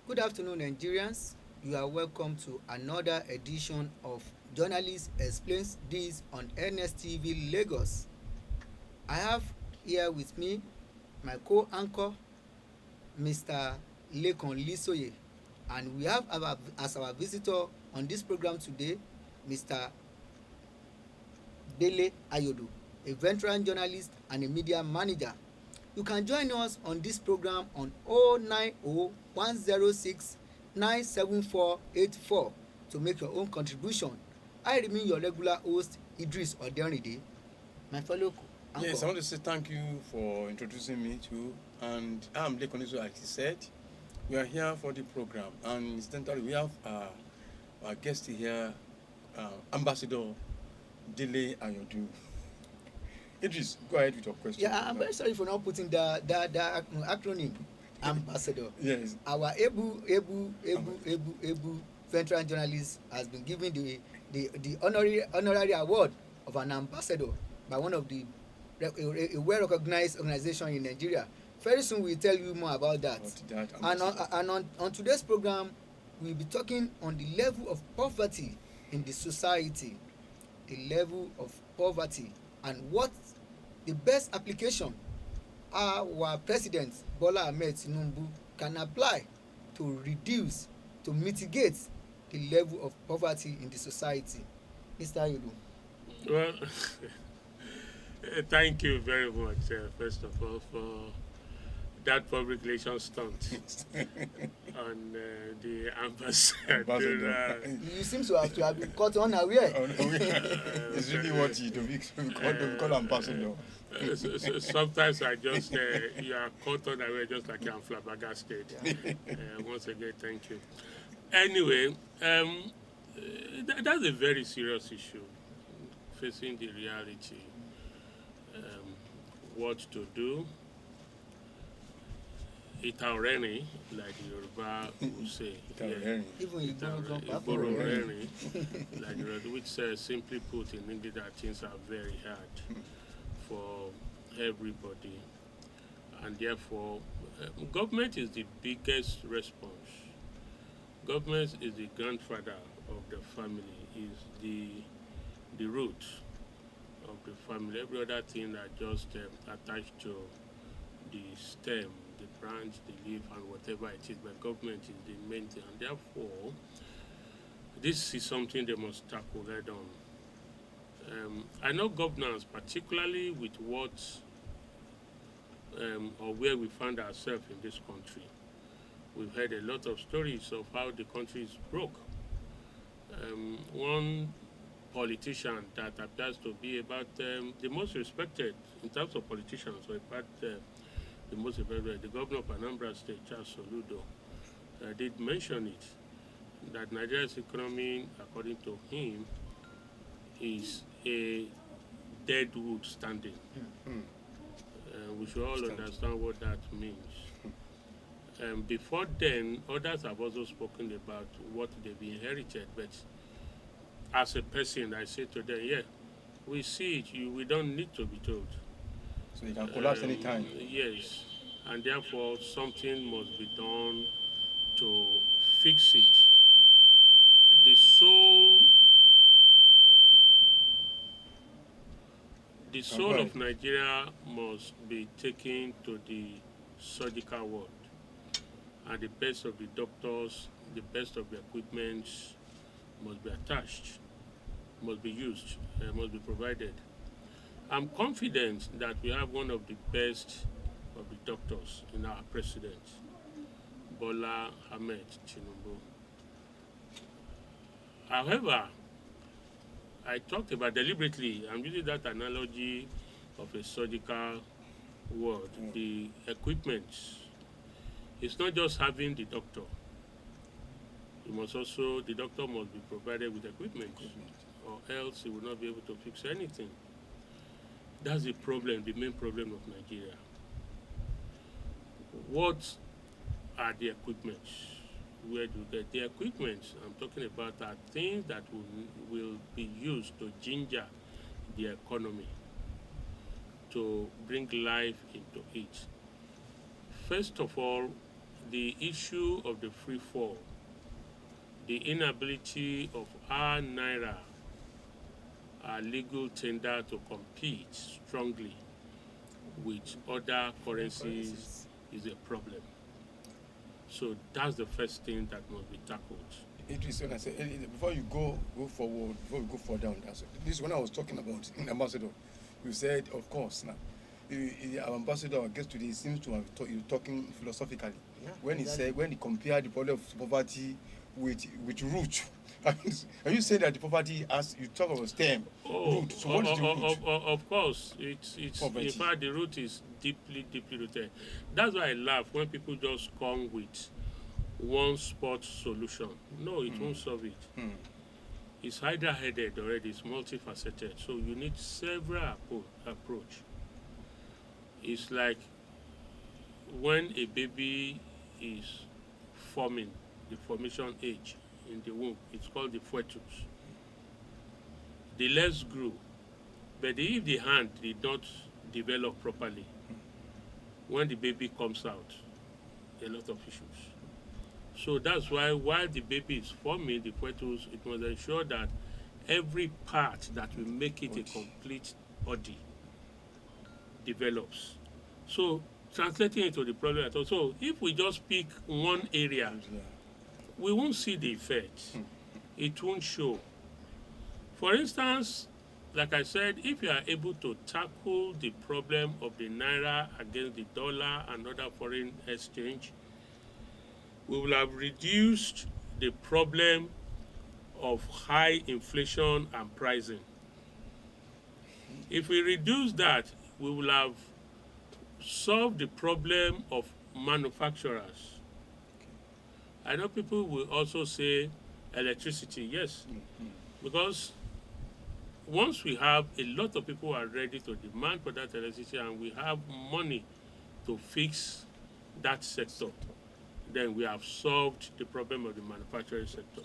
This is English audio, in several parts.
Good afternoon, Nigerians. You are welcome to another edition of Journalist Explains This on NSTV Lagos. I have here with me my co-anchor, Mr. Lekan Lisoye, and we have as our visitor on this program today, Mr. Dele Ayodo, a veteran journalist and a media manager. You can join us on this program on 090-106-97484 to make your own contribution. I remain your regular host, Idris Oderinde. My fellow anchor. Yes, I want to say thank you for introducing me to, and I'm Lekan, like he said. We are here for the program, and incidentally, we have our guest here, Ambassador Dele Ayodo. Idris, go ahead with your question. Yeah, I'm very sorry for not putting the acronym ambassador. Yes. Our able veteran journalist has been given the honorary award of an ambassador by one of the a well-recognized organization in Nigeria. Very soon we'll tell you more about that. On today's program, we'll be talking on the level of poverty in the society, the level of poverty, and what the best application our president Bola Ahmed Tinubu can apply to reduce, to mitigate the level of poverty in the society. Mr. Ayodo. Well, thank you very much, first of all, for that public relations stunt on the ambassador. You seem to have been caught unaware. It's really what you do. We call ambassador. Sometimes I just, you are caught unaware just like I'm flabbergasted. Once again, thank you. Anyway, that's a very serious issue, facing the reality, what to do. Itaoreni, like the Yoruba will say. Itaoreni, like the which simply put in English that things are very hard for everybody, and therefore government is the biggest response. Government is the grandfather of the family, is the root of the family. Every other thing are just attached to the stem, the branch, the leaf, and whatever it is, but government is the main thing, and therefore this is something they must tackle head on. I know governance, particularly with what or where we find ourselves in this country. We've heard a lot of stories of how the country is broke. One politician that appears to be about the most respected in terms of politicians, or about the most respected, the governor of Anambra State, Charles Soludo, did mention it, that Nigeria's economy, according to him, is a dead wood standing. We should all understand what that means. Before then, others have also spoken about what they've inherited, but as a person, I say to them, yeah, we see it, we don't need to be told. So you can collapse anytime. Yes, and therefore something must be done to fix it. The soul of Nigeria must be taken to the surgical ward, and the best of the doctors, the best of the equipment must be attached, must be used, must be provided. I'm confident that we have one of the best of the doctors in our president, Bola Ahmed Tinubu. However, I talked about deliberately, I'm using that analogy of a surgical ward, the equipment. It's not just having the doctor. The doctor must be provided with equipment, or else he will not be able to fix anything. That's the problem, the main problem of Nigeria. What are the equipment? Where do you get the equipment? I'm talking about are things that will be used to ginger the economy, to bring life into it. First of all, the issue of the free fall, the inability of our naira, our legal tender to compete strongly with other currencies is a problem. So that's the first thing that must be tackled. Idris, when I say before you go forward, before we go further on that, so this when I was talking about ambassador, you said of course now. Our ambassador gets to this seems to have you talking philosophically Yeah, when he exactly. said when he compared the problem of poverty with root. Are you saying that the poverty as you talk about stem Oh, root? So what is the root? of course, it's in Poverty. fact the root is deeply, deeply rooted. That's why I laugh when people just come with one spot solution. No, it won't solve it. Hmm. It's hydra-headed already. It's multifaceted. So you need several approach. It's like when a baby is forming, the formation age in the womb. It's called the fetus. The legs grew, but if the hand did not develop properly, when the baby comes out, a lot of issues. So that's why while the baby is forming the fetus, it must ensure that every part that will make it a complete body develops. So translating into the problem at all. So if we just pick one area, we won't see the effect. It won't show. For instance, like I said, if you are able to tackle the problem of the naira against the dollar and other foreign exchange, we will have reduced the problem of high inflation and pricing. If we reduce that, we will have solved the problem of manufacturers. I know people will also say electricity, yes, because once we have a lot of people who are ready to demand for that electricity and we have money to fix that sector, then we have solved the problem of the manufacturing sector.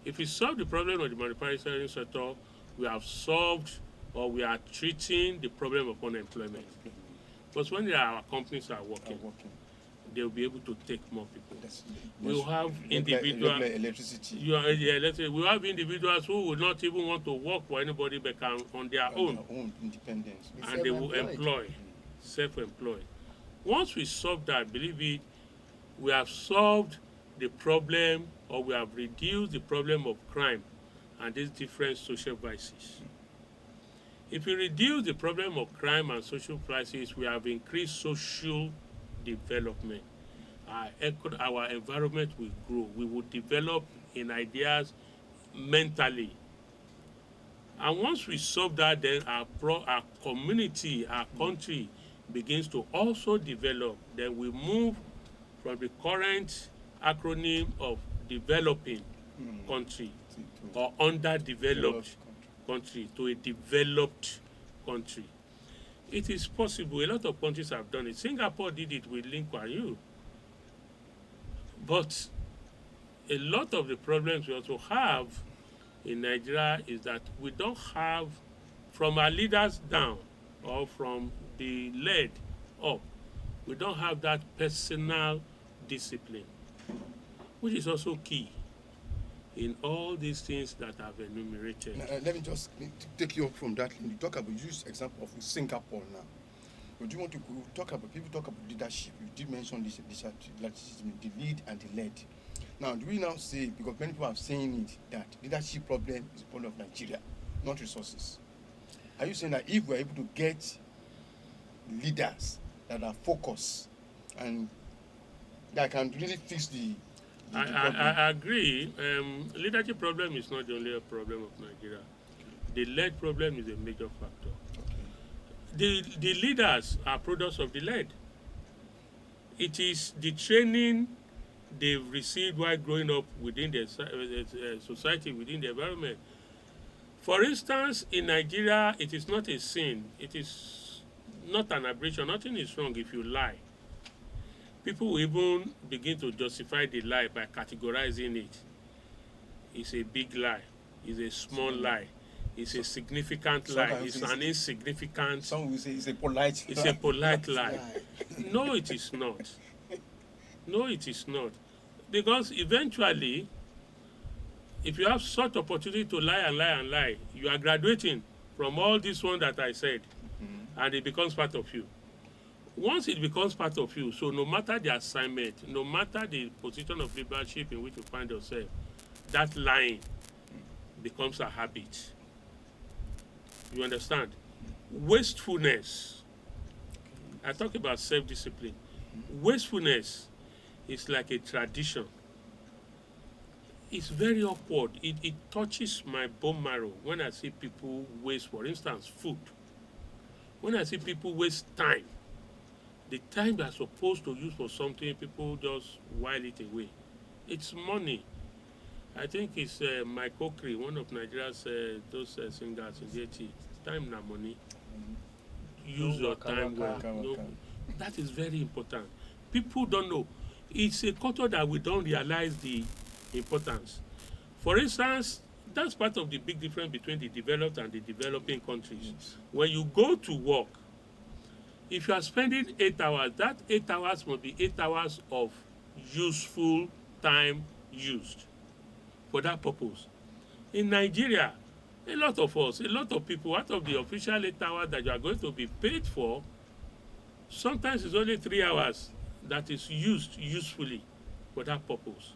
If we solve the problem of the manufacturing sector, we have solved or we are treating the problem of unemployment. Because when our companies are working, they will be able to take more people. We will have individual electricity. We have individuals who will not even want to work for anybody but can on their own, Independence. and they will employ, self-employed. Once we solve that, believe it, we have solved the problem or we have reduced the problem of crime and these different social vices. If we reduce the problem of crime and social crisis, we have increased social development. Our environment will grow. We will develop in ideas mentally. And once we solve that, then our community, our country begins to also develop. Then we move from the current acronym of developing country or underdeveloped country to a developed country. It is possible. A lot of countries have done it. Singapore did it with Lee Kuan Yew. But a lot of the problems we also have in Nigeria is that we don't have, from our leaders down or from the lead up, we don't have that personal discipline, which is also key in all these things that I've enumerated. Now, let me just take you up from that. You talk about use example of Singapore now. But do you want to talk about people talk about leadership? You did mention this the lead and the led. Now, do we now say, because many people are saying it, that leadership problem is a problem of Nigeria, not resources? Are you saying that if we're able to get leaders that are focused and that can really fix the problem? I agree. Leadership problem is not the only problem of Nigeria. The lead problem is a major factor. The leaders are products of the lead. It is the training they've received while growing up within the society, within the environment. For instance, in Nigeria, it is not a sin. It is not an aberration. Nothing is wrong if you lie. People will even begin to justify the lie by categorizing it. It's a big lie. It's a small lie. It's a significant lie. It's an insignificant. Some will say it's a polite. It's a polite lie. No, it is not. No, it is not. Because eventually, if you have such opportunity to lie and lie and lie, you are graduating from all this one that I said, and it becomes part of you. Once it becomes part of you, so no matter the assignment, no matter the position of leadership in which you find yourself, that lying becomes a habit. You understand? Wastefulness. I talk about self-discipline. Wastefulness is like a tradition. It's very awkward. It touches my bone marrow when I see people waste, for instance, food. When I see people waste time, the time they're supposed to use for something, people just while it away. It's money. I think it's Mike Okri, one of Nigeria's those singers in the 80s. Time na money. Use No your waka time well. waka. No, that is very important. People don't know. It's a culture that we don't realize the importance. For instance, that's part of the big difference between the developed and the developing countries. Yes. When you go to work, if you are spending 8 hours, that 8 hours must be 8 hours of useful time used for that purpose. In Nigeria, a lot of us, a lot of people, out of the official 8 hours that you are going to be paid for, sometimes it's only 3 hours that is used usefully for that purpose.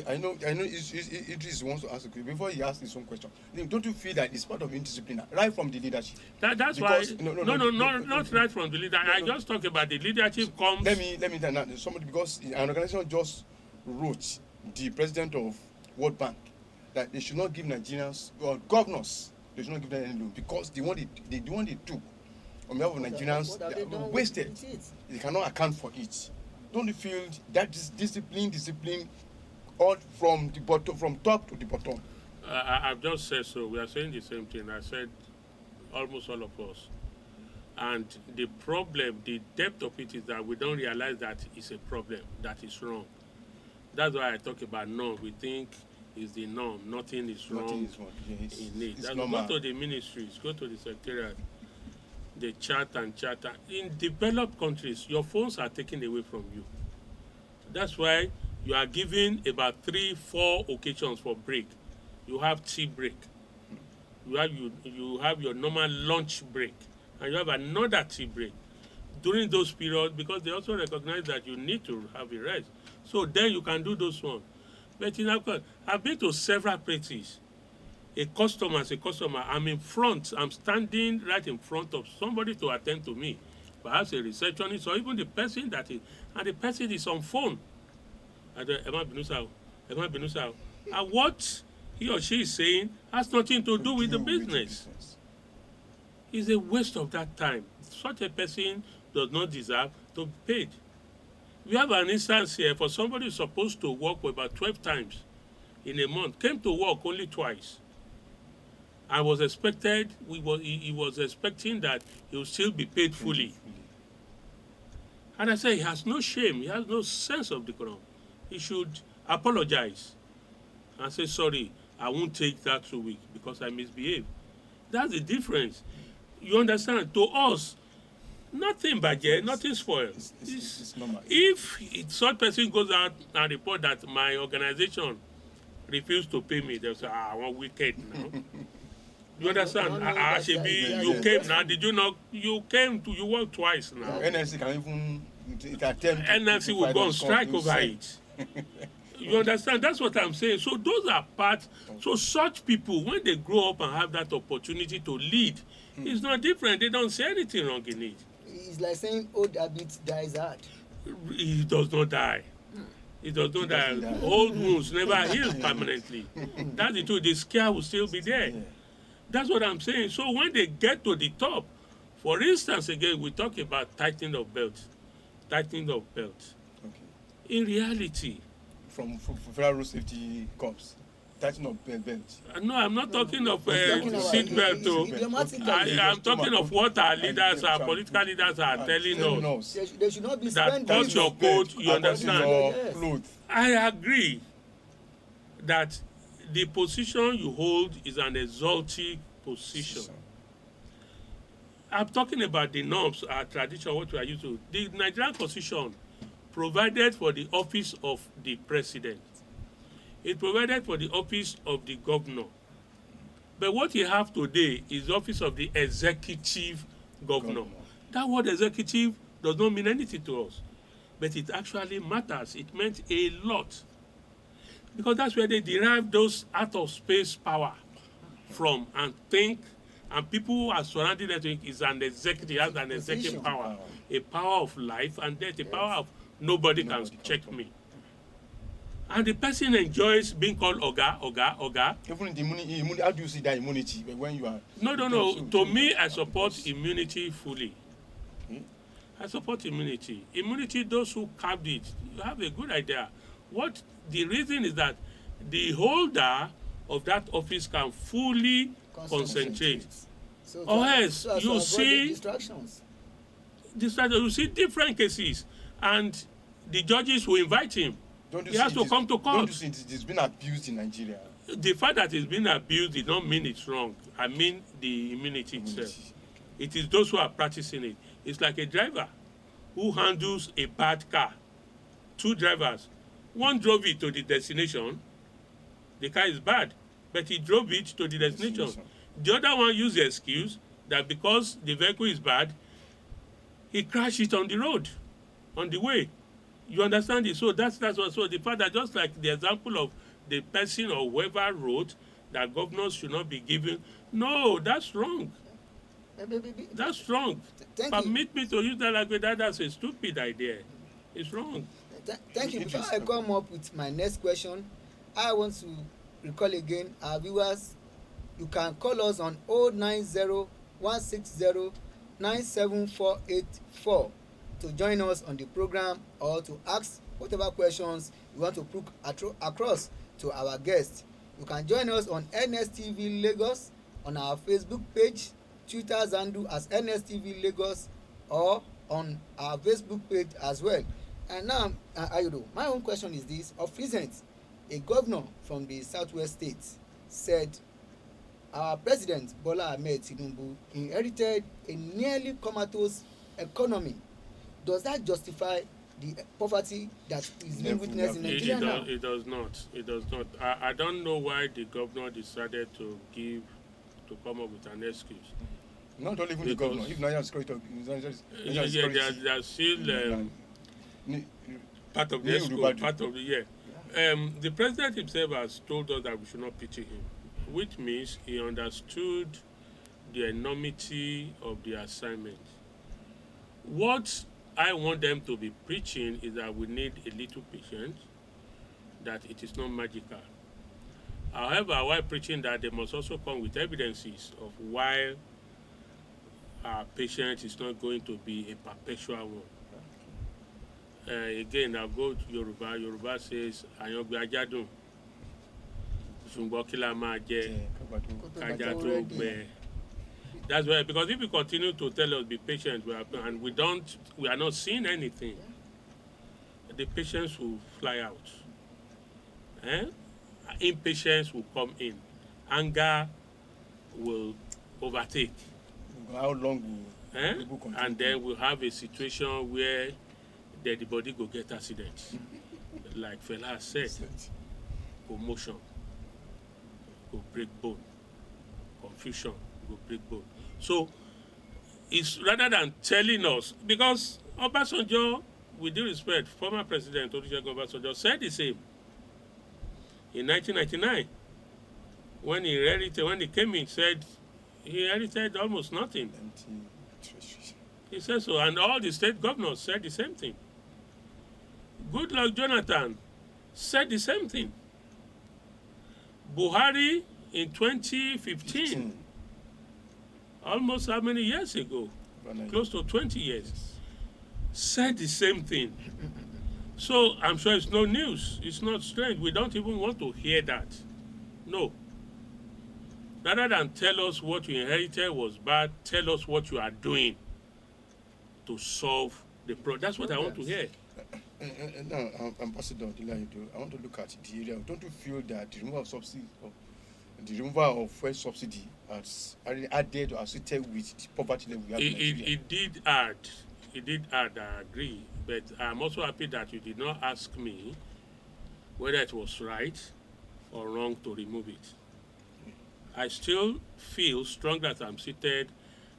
I know. Idris wants to ask a question. Before he asks his own question, don't you feel that it's part of indiscipline right from the leadership? That's Because- why no, not right from the leader. I just talk about the leadership comes. Let me tell you now. Somebody, because an organization just wrote the president of World Bank that they should not give Nigerians or governors, they should not give them any loan because the one they took on behalf of Nigerians, What have they they done are with wasted. it? They cannot account for it. Don't you feel that discipline, all from the bottom, from top to the bottom? I've just said so. We are saying the same thing. I said almost all of us. And the problem, the depth of it is that we don't realize that it's a problem, that is wrong. That's why I talk about norm. We think it's the norm. Nothing is wrong Nothing is wrong. Yes. in it. It's That's normal. go to the ministries, go to the secretariat, they chat and chat. In developed countries, your phones are taken away from you. That's why you are given about 3-4 occasions for break. You have tea break. You have your normal lunch break, and you have another tea break. During those periods, because they also recognize that you need to have a rest, so then you can do those ones. But in Africa, I've been to several places. A customer, I'm in front, I'm standing right in front of somebody to attend to me, perhaps a receptionist or even the person that is, and the person is on phone. And what he or she is saying has nothing to do with the business. It's a waste of that time. Such a person does not deserve to be paid. We have an instance here for somebody who's supposed to work for about 12 times in a month, came to work only twice. I was expected, he was expecting that he will still be paid fully. And I said, he has no shame, he has no sense of decorum. He should apologize and say, sorry, I won't take that 2 weeks because I misbehaved. That's the difference. You understand? To us, nothing budget, nothing spoiled. It's normal. If such person goes out and report that my organization refused to pay me, they'll say, I want wicked now. You understand? You came now. Did you not? You came to, you worked twice now. NLC can even attempt. NLC will go on strike over it. You understand? That's what I'm saying. So those are parts. So such people, when they grow up and have that opportunity to lead, it's not different. They don't say anything wrong in it. It's like saying old habits dies hard. It does not die. It does not die. Old wounds never heal permanently. That's the truth. The scare will still be there. Yeah. That's what I'm saying. So when they get to the top, for instance, again, we talk about tightening of belt. Tightening of belt. Okay. In reality, From Federal Road Safety Corps, tightening of belt. no, I'm not talking of Talking about seat belt. idiomatically. I'm talking of what our leaders, our political leaders are telling us. They should not be That spending. cut your coat, you understand. Your Yes. clothes. I agree that the position you hold is an exalted position. I'm talking about the norms, our tradition, what we are used to. The Nigerian Constitution provided for the office of the president. It provided for the office of the governor. But what you have today is the office of the executive governor. That word executive does not mean anything to us, but it actually matters. It meant a lot, because that's where they derive those out of space power from and think, and people who are surrounding them think is an executive, has an executive power, a power of life and death, a power of nobody can check me. And the person enjoys being called Oga. Even the immunity, how do you see that immunity when you are? No. To me, I support immunity fully. I support immunity. Immunity, those who carved it, you have a good idea. What the reason is that the holder of that office can fully concentrate. So Or else you see distractions. You see different cases, and the judges will invite him. He has to come to court. Don't you see it's been abused in Nigeria? The fact that it's been abused did not mean it's wrong. I mean the immunity itself. It is those who are practicing it. It's like a driver who handles a bad car. Two drivers. One drove it to the destination. The car is bad, but he drove it to the destination. The other one used the excuse that because the vehicle is bad, he crashed it on the road, on the way. You understand it? So that's what. So the fact that, just like the example of the person or whoever wrote that governors should not be given, no, that's wrong. That's wrong. Permit me to use that language. That's a stupid idea. It's wrong. Thank you. Before I come up with my next question, I want to recall again our viewers. You can call us on 090-160-97484 to join us on the program, or to ask whatever questions you want to put across to our guests. You can join us on NSTV Lagos on our Facebook page, Twitter handle as NSTV Lagos, or on our Facebook page as well. And now, Ayodo, my own question is this: of recent, a governor from the southwest states said our president Bola Ahmed Tinubu inherited a nearly comatose economy. Does that justify the poverty that is being witnessed in Nigeria now? It does not. It does not. I don't know why the governor decided to come up with an excuse. Not only the governor, even Nigerian security. They are still part of the school, part of the year. The president himself has told us that we should not pity him, which means he understood the enormity of the assignment. What I want them to be preaching is that we need a little patience, that it is not magical. However, while preaching that, they must also come with evidences of why our patience is not going to be a perpetual one. Again, I'll go to Yoruba. Yoruba says, Ayongbe ajadun, ṣùgbọ́n kí la máa jẹ, kájà tó gbẹ. That's why, because if you continue to tell us be patient, and we are not seeing anything, the patience will fly out. Impatience will come in. Anger will overtake. How long will people continue? And then we'll have a situation where the body go get accident. Like Fela said, commotion, go break bone, confusion, go break bone. So it's rather than telling us, because Obasanjo, with due respect, former President Olusegun Obasanjo said the same in 1999 when he came in, said he inherited almost nothing. He said so, and all the state governors said the same thing. Goodluck Jonathan said the same thing. Buhari in 2015, almost how many years ago? Close to 20 years. Said the same thing. So I'm sure it's no news. It's not strange. We don't even want to hear that. No. Rather than tell us what you inherited was bad, tell us what you are doing to solve the problem. That's what I want to hear. Now, Ambassador Dele, I want to look at the area. Don't you feel that the removal of subsidy, the removal of fuel subsidy has added or associated with the poverty level we have in Nigeria? It did add. he did add, I agree. But I'm also happy that you did not ask me whether it was right or wrong to remove it. I still feel strong that I'm seated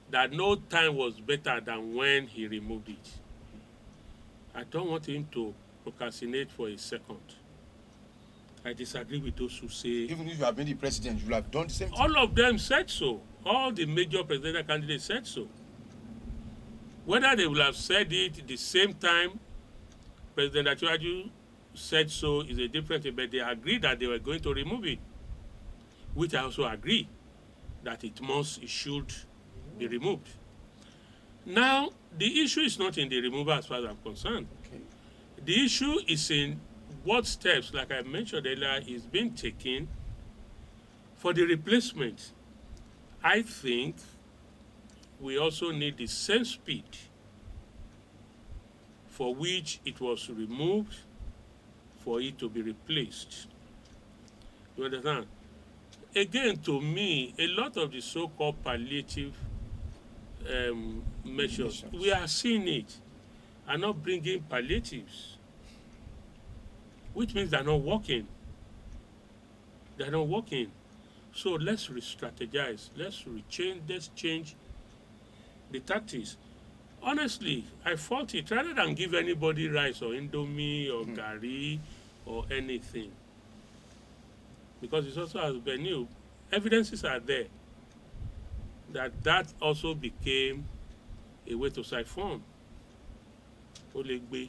that no time was better than when he removed it. I don't want him to procrastinate for a second. I disagree with those who say Even if you have been the president, you will have done the same thing. all of them said so. All the major presidential candidates said so. Whether they will have said it the same time President Atiwaju said so is a different thing, but they agreed that they were going to remove it, which I also agree that it should be removed. Now, the issue is not in the removal as far as I'm concerned. Okay. The issue is in what steps, like I mentioned earlier, is being taken for the replacement. I think we also need the same speed for which it was removed for it to be replaced. You understand? Again, to me, a lot of the so-called palliative measures, we are seeing it, are not bringing palliatives, which means they're not working. They're not working. So let's re-strategize. Let's change the tactics. Honestly, I fought it rather than give anybody rice or indomie or gari or anything. Because it's also as Benue, evidences are there that also became a way to siphon. Olegbe,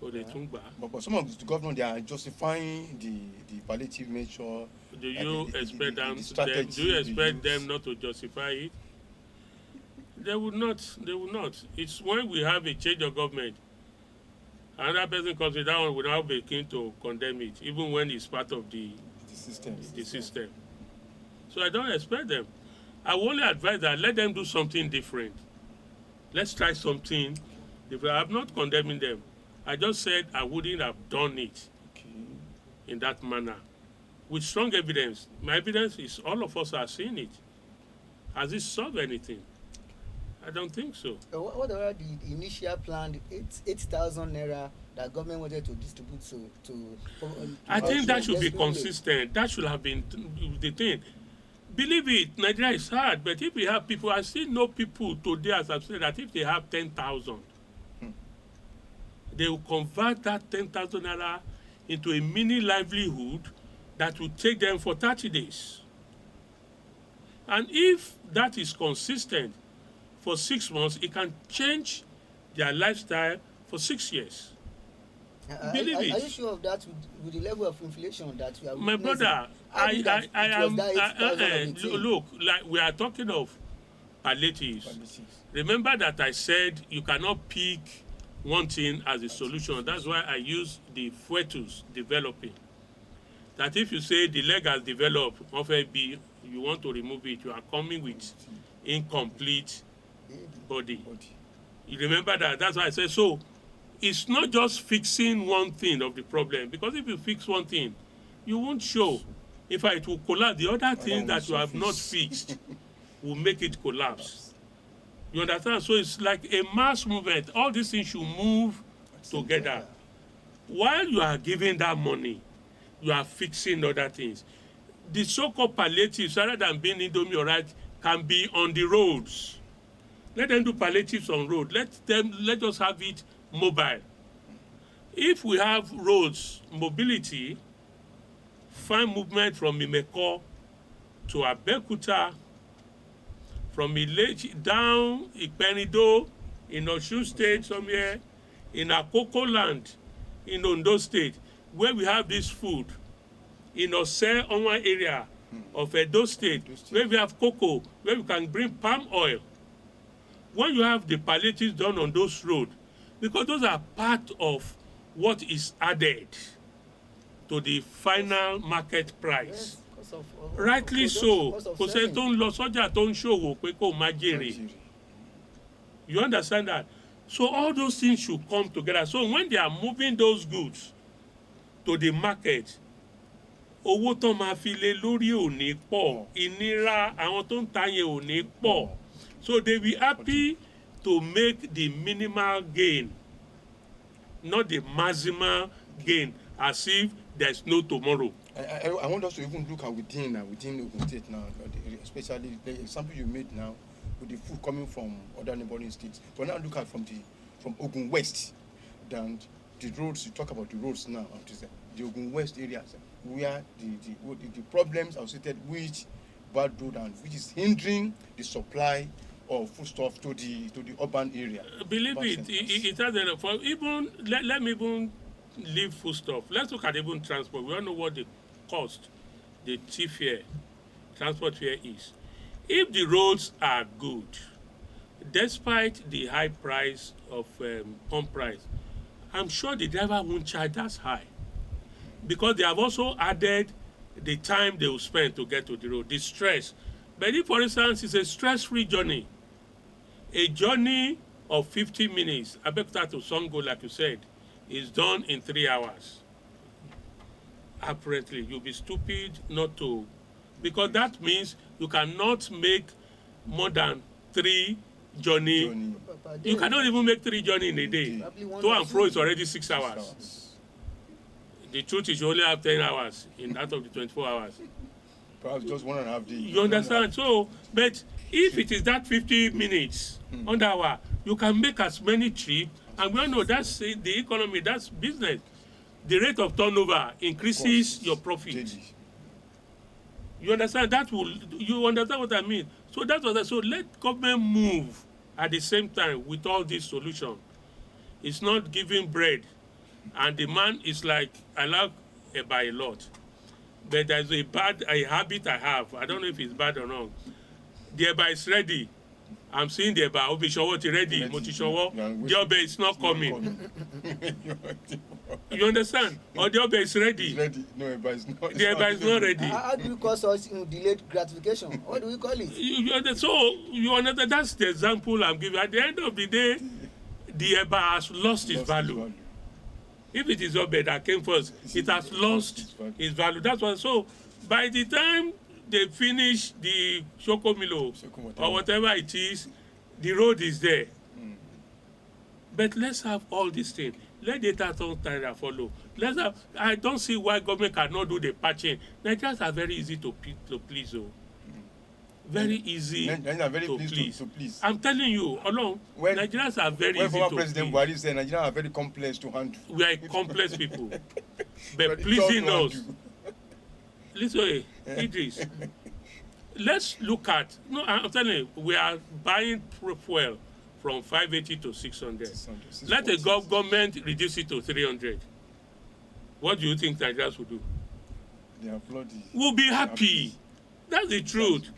Oletungba. But some of the government, they are justifying the palliative measure. Do you expect them? strategy Do you expect they them use. not to justify it? They would not. They would not. It's when we have a change of government, another person comes in, that one will now be keen to condemn it, even when it's part of the system. So I don't expect them. I will only advise that let them do something different. Let's try something different. I'm not condemning them. I just said I wouldn't have done it in that manner. With strong evidence. My evidence is all of us are seeing it. Has it solved anything? I don't think so. What about the initial plan, 8,000 naira that government wanted to distribute to I think that should be desperately? consistent. That should have been the thing. Believe it, Nigeria is hard, but if we have people, I still know people today, as I've said, that if they have 10,000, they will convert that 10,000 naira into a mini livelihood that will take them for 30 days. And if that is consistent for 6 months, it can change their lifestyle for 6 years. Believe Are it. you sure of that with the level of inflation that we are My witnessing? brother, I am. look, like we are talking of palliatives. Remember that I said you cannot pick one thing as a solution. That's why I use the fetus developing. That if you say the leg has developed, you want to remove it, you are coming with incomplete body. You remember that? That's why I said so. It's not just fixing one thing of the problem, because if you fix one thing, you won't show. In fact, it will collapse. The other thing that you have not fixed will make it collapse. You understand? So it's like a mass movement. All these things should move together. While you are giving that money, you are fixing other things. The so-called palliatives, rather than being indomie or right, can be on the roads. Let them do palliatives on road. Let us have it mobile. If we have roads, mobility, fine movement from Imeko to Abeokuta, from Ilechi down Ipenido, in Osun State somewhere, in Akoko land, in Ondo State, where we have this food, in Ose Onwa area of Edo State, where we have cocoa, where we can bring palm oil. When you have the palliatives done on those roads, because those are part of what is added to the final market price. Yes, Rightly so. cost of Kò sẹ́ni selling. tó ń lọ sọ́jà tó ń ṣòwò pé kó má jèrè. You understand that? So all those things should come together. So when they are moving those goods to the market, owó tó máa fi lé lórí ò ní pọ̀, ìnira àwọn tó ń ta yẹn ò ní pọ̀. So they be happy to make the minimal gain, not the maximal gain, as if there's no tomorrow. I want us to even look at within Ogun State now, especially the example you made now with the food coming from other neighboring states. But now look at from Ogun West, then the roads. You talk about the roads now, the Ogun West areas where the problems are associated with bad road and which is hindering the supply of foodstuff to the urban area. Believe it has enough. For even let me even leave foodstuff. Let's look at even transport. We all know what the cost, the transport fare is. If the roads are good, despite the high price of pump price, I'm sure the driver won't charge that high, because they have also added the time they will spend to get to the road, the stress. But if, for instance, it's a stress-free journey, a journey of 50 minutes, Abeokuta to Sango, like you said, is done in 3 hours. Apparently, you'll be stupid not to, because that means you cannot make more than 3 journey. You cannot even make 3 journey in a day. To and fro is already 6 hours. The truth is you only have 10 hours in out of the 24 hours. Perhaps just 1.5 days. You understand? So, but if it is that 50 minutes, 1 hour, you can make as many trips. And we all know that's the economy, that's business. The rate of turnover increases your profit. You understand? You understand what I mean? So that's what so let government move at the same time with all these solutions. It's not giving bread. And the man is like, I like Eba a lot. But there's a habit I have. I don't know if it's bad or not. The Eba is ready. I'm seeing the Eba. Obishowo is ready. Motishowo. The Obe is not coming. You understand? Or the Obe is ready. It's ready. No, Eba is not. The Eba is not ready. How do we call such delayed gratification? What do we call it? So, you understand? That's the example I'm giving. At the end of the day, the Eba has lost its value. If it is Obe that came first, it has lost its value. That's why. So, by the time they finish the Shokomilo or whatever it is, the road is there. But let's have all these things. Let data tire follow. I don't see why government cannot do the patching. Nigerians are very easy to please. Very easy to please. I'm telling you, Nigerians are very easy to please. When President Buhari said Nigerians are very complex to handle. We are complex people. But pleasing us. Lisoye, Idris, let's look at, I'm telling you, we are buying fuel from 580 to 600. Let the government reduce it to 300. What do you think Nigerians will do? They are bloody. We'll be happy. That's the truth.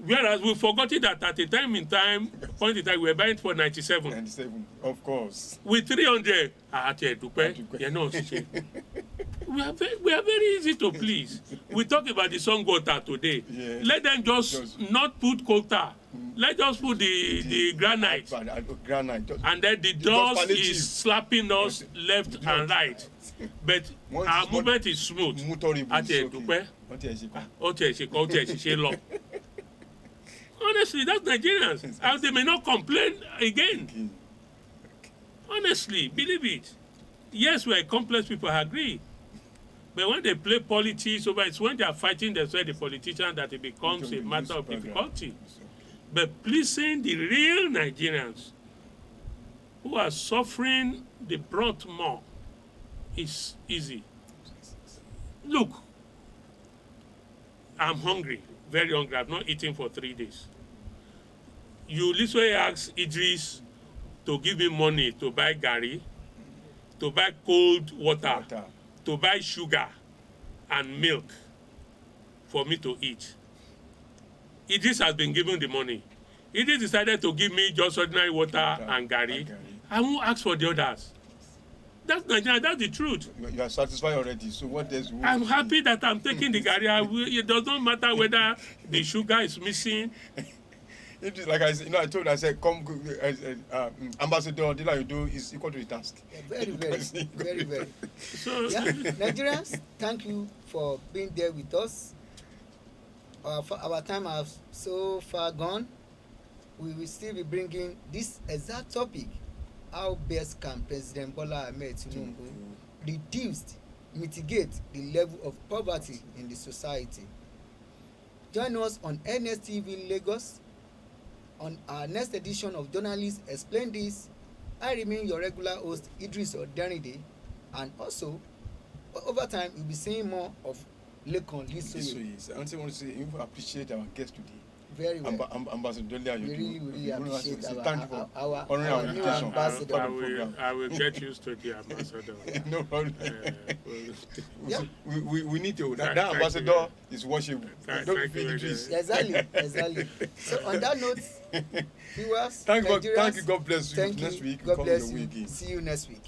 Whereas we forgot that at a point in time, we were buying for 97. 97, of course. With 300, we are very easy to please. We talk about the sun water today. Yeah. Let them just not put quota. Let's just put the granite. And then the dust is slapping us left and right. But our movement is smooth. Honestly, that's Nigerians. And they may not complain again. Honestly, believe it. Yes, we're complex people, I agree. But when they play politics over, it's when they are fighting themselves, the politicians, that it becomes a matter of difficulty. But pleasing the real Nigerians who are suffering the brunt more is easy. Look, I'm hungry, very hungry. I've not eaten for 3 days. You literally ask Idris to give me money to buy gari, to buy cold water, to buy sugar and milk for me to eat. Idris has been given the money. Idris decided to give me just ordinary water and gari. I won't ask for the others. That's Nigeria. That's the truth. You are satisfied already. So what else? I'm happy that I'm taking the gari. It does not matter whether the sugar is missing. It is like I said, I said, come, Ambassador, Dele you do is equal to the task. Yeah, very, very. So, Nigerians, thank you for being there with us. Our time has so far gone. we will still be bringing this exact topic: how best can President Bola Ahmed Tinubu reduce, mitigate the level of poverty in the society. Join us on NSTV Lagos on our next edition of Jounalist Explain This. I remain your regular host Idris Oderinde, and also over time you'll be seeing more of Lekan Lisoye. I want to say you appreciate our guest today. Very well. Ambassador Dele Ayodo. We really appreciate thank you for our honoring new our invitation. ambassador. I will get used to the ambassador. No problem. Yeah. We need to. That Thank ambassador you. is worship. Thank Don't you feel very Idris. much. Exactly. So on that note, viewers, Thank you. Nigerians, God bless you. thank Next you. week, God come bless your you. way again. See you next week.